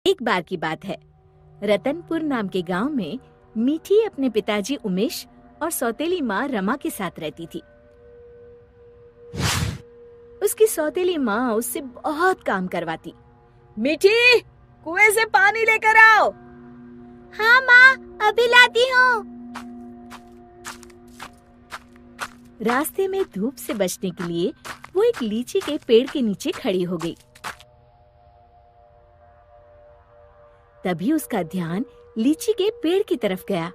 एक बार की बात है, रतनपुर नाम के गांव में मीठी अपने पिताजी उमेश और सौतेली माँ रमा के साथ रहती थी। उसकी सौतेली माँ उससे बहुत काम करवाती। मीठी, कुएं से पानी लेकर आओ। हाँ माँ, अभी लाती हूँ। रास्ते में धूप से बचने के लिए वो एक लीची के पेड़ के नीचे खड़ी हो गई। तभी उसका ध्यान लीची के पेड़ की तरफ गया।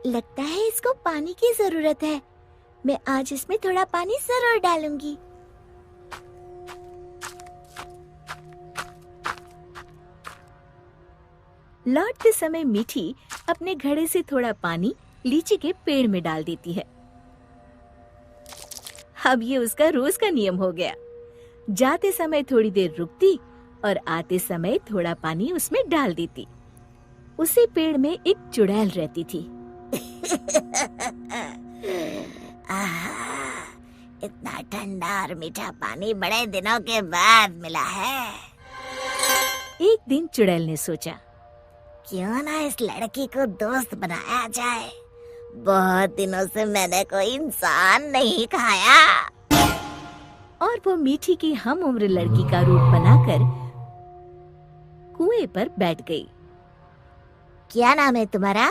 लगता है इसको पानी की जरूरत है। मैं आज इसमें थोड़ा पानी जरूर डालूंगी। लौटते समय मीठी अपने घड़े से थोड़ा पानी लीची के पेड़ में डाल देती है। अब ये उसका रोज का नियम हो गया। जाते समय थोड़ी देर रुकती और आते समय थोड़ा पानी उसमें डाल देती। उसी पेड़ में एक चुड़ैल रहती थी। इतना ठंडा और मीठा पानी बड़े दिनों के बाद मिला है। एक दिन चुड़ैल ने सोचा, क्यों ना इस लड़की को दोस्त बनाया जाए। बहुत दिनों से मैंने कोई इंसान नहीं खाया। और वो मीठी की हम उम्र लड़की का रूप बनाकर कुएं पर बैठ गई। क्या नाम है तुम्हारा?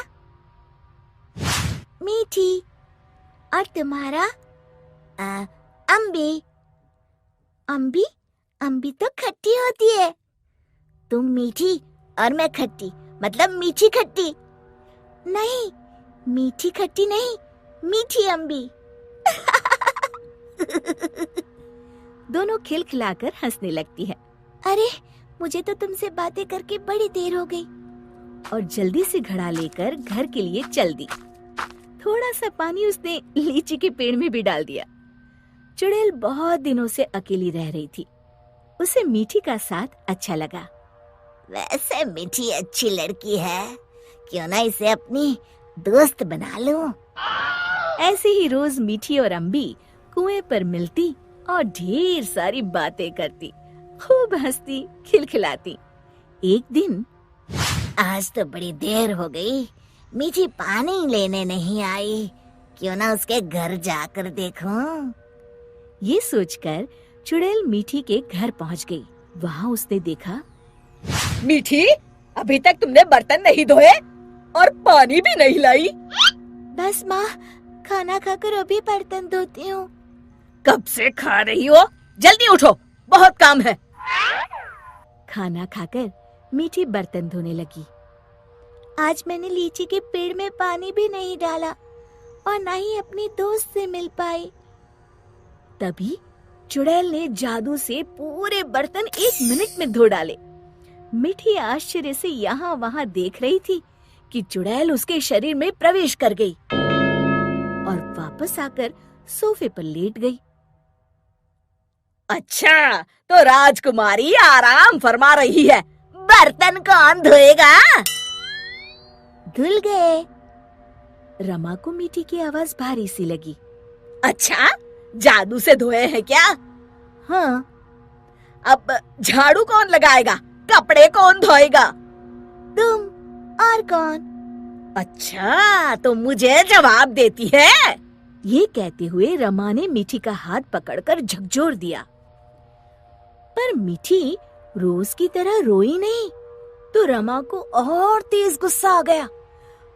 मीठी। और तुम्हारा? अम्बी। अम्बी? अम्बी तो खट्टी होती है। तुम मीठी और मैं खट्टी, मतलब मीठी खट्टी। नहीं, मीठी खट्टी नहीं, मीठी अम्बी। दोनों खिलखिलाकर हंसने लगती है। अरे, मुझे तो तुमसे बातें करके बड़ी देर हो गई। और जल्दी से घड़ा लेकर घर के लिए चल दी। थोड़ा सा पानी उसने लीची के पेड़ में भी डाल दिया। चुड़ैल बहुत दिनों से अकेली रह रही थी। उसे मीठी का साथ अच्छा लगा। वैसे मीठी अच्छी लड़की है, क्यों ना इसे अपनी दोस्त बना लूं। ऐसे ही रोज मीठी और अम्बी कुएं पर मिलती और ढेर सारी बातें करती, खूब हंसती, खिलखिलाती। एक दिन, आज तो बड़ी देर हो गई, मीठी पानी लेने नहीं आई। क्यों ना उसके घर जाकर देखूं। ये सोचकर चुड़ैल मीठी के घर पहुंच गई। वहाँ उसने देखा, मीठी, अभी तक तुमने बर्तन नहीं धोए और पानी भी नहीं लाई। बस माँ, खाना खाकर अभी बर्तन धोती हूँ। कब से खा रही हो? जल्दी उठो, बहुत काम है। खाना खाकर मीठी बर्तन धोने लगी। आज मैंने लीची के पेड़ में पानी भी नहीं डाला और न ही अपनी दोस्त से मिल पाई। तभी चुड़ैल ने जादू से पूरे बर्तन 1 मिनट में धो डाले। मीठी आश्चर्य से यहाँ वहाँ देख रही थी कि चुड़ैल उसके शरीर में प्रवेश कर गई और वापस आकर सोफे पर लेट गई। अच्छा, तो राजकुमारी आराम फरमा रही है। बर्तन कौन धोएगा? धुल गए। रमा को मीठी की आवाज भारी सी लगी। अच्छा, जादू से धोए हैं क्या? हाँ। अब झाड़ू कौन लगाएगा? कपड़े कौन धोएगा? तुम। और कौन? अच्छा, तो मुझे जवाब देती है। ये कहते हुए रमा ने मीठी का हाथ पकड़कर झकझोर दिया। पर मीठी रोज की तरह रोई नहीं, तो रमा को और तेज गुस्सा आ गया।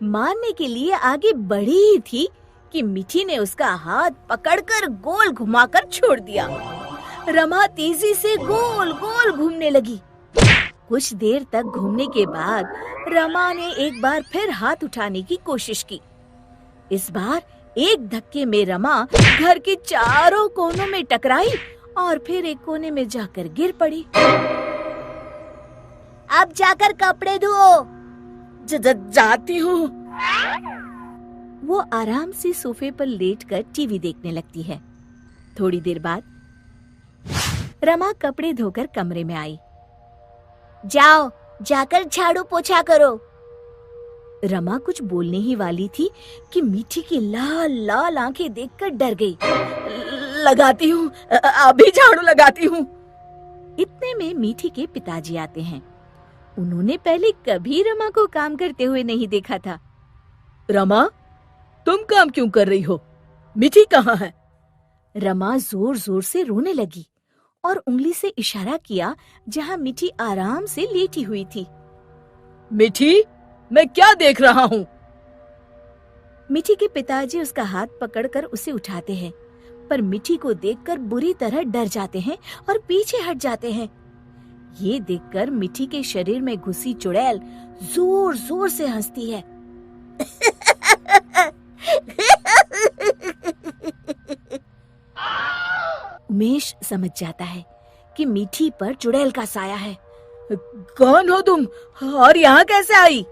मारने के लिए आगे बढ़ी ही थी कि मीठी ने उसका हाथ पकड़कर गोल घुमाकर छोड़ दिया। रमा तेजी से गोल गोल घूमने लगी। कुछ देर तक घूमने के बाद रमा ने एक बार फिर हाथ उठाने की कोशिश की। इस बार एक धक्के में रमा घर के चारों कोनों में टकराई और फिर एक कोने में जाकर गिर पड़ी। अब जाकर कपड़े धो। जाती हूँ। वो आराम से सोफे पर लेटकर टीवी देखने लगती है। थोड़ी देर बाद रमा कपड़े धोकर कमरे में आई। जाओ, जाकर झाड़ू पोछा करो। रमा कुछ बोलने ही वाली थी कि मीठी की लाल लाल आंखें देखकर डर गई। लगाती हूँ, अभी झाड़ू लगाती हूँ। इतने में मीठी के पिताजी आते हैं। उन्होंने पहले कभी रमा को काम करते हुए नहीं देखा था। रमा, तुम काम क्यों कर रही हो? मीठी कहाँ है? रमा जोर जोर से रोने लगी और उंगली से इशारा किया जहाँ मीठी आराम से लेटी हुई थी। मीठी, मैं क्या देख रहा हूँ? मीठी के पिताजी उसका हाथ पकड़कर उसे उठाते हैं, पर मीठी को देखकर बुरी तरह डर जाते हैं और पीछे हट जाते हैं। ये देखकर मीठी के शरीर में घुसी चुड़ैल जोर जोर से हंसती है। उमेश समझ जाता है कि मीठी पर चुड़ैल का साया है। कौन हो तुम और यहाँ कैसे आई?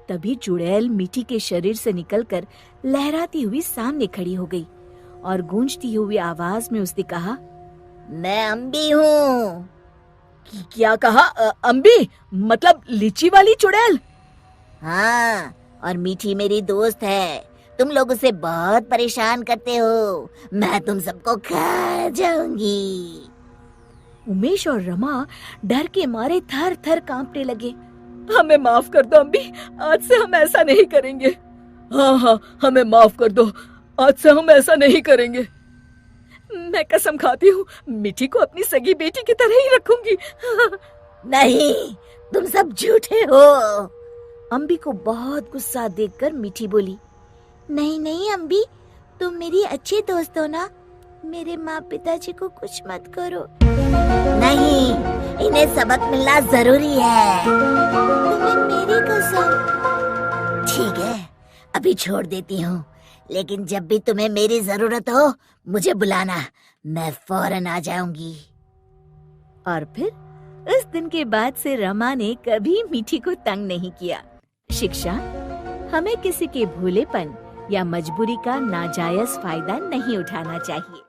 तभी चुड़ैल मीठी के शरीर से निकलकर लहराती हुई सामने खड़ी हो गई और गूंजती हुई आवाज में उसने कहा, मैं अम्बी हूँ। क्या कहा? अम्बी मतलब लीची वाली चुड़ैल? हाँ, और मीठी मेरी दोस्त है। तुम लोग उसे बहुत परेशान करते हो। मैं तुम सबको खा जाऊंगी। उमेश और रमा डर के मारे थर थर कांपने लगे। हमें माफ कर दो अम्बी, आज से हम ऐसा नहीं करेंगे। हाँ हाँ, हमें माफ कर दो, आज से हम ऐसा नहीं करेंगे। मैं कसम खाती हूँ, मीठी को अपनी सगी बेटी की तरह ही रखूंगी। नहीं, तुम सब झूठे हो। अम्बी को बहुत गुस्सा देखकर मीठी बोली, नहीं नहीं अम्बी, तुम मेरी अच्छी दोस्त हो ना। मेरे माँ पिताजी को कुछ मत करो। नहीं, इन्हें सबक मिलना जरूरी है। तुम्हें मेरी कसम। ठीक है, अभी छोड़ देती हूँ, लेकिन जब भी तुम्हें मेरी जरूरत हो मुझे बुलाना, मैं फौरन आ जाऊंगी। और फिर उस दिन के बाद से रमा ने कभी मीठी को तंग नहीं किया। शिक्षा: हमें किसी के भोलेपन या मजबूरी का नाजायज फायदा नहीं उठाना चाहिए।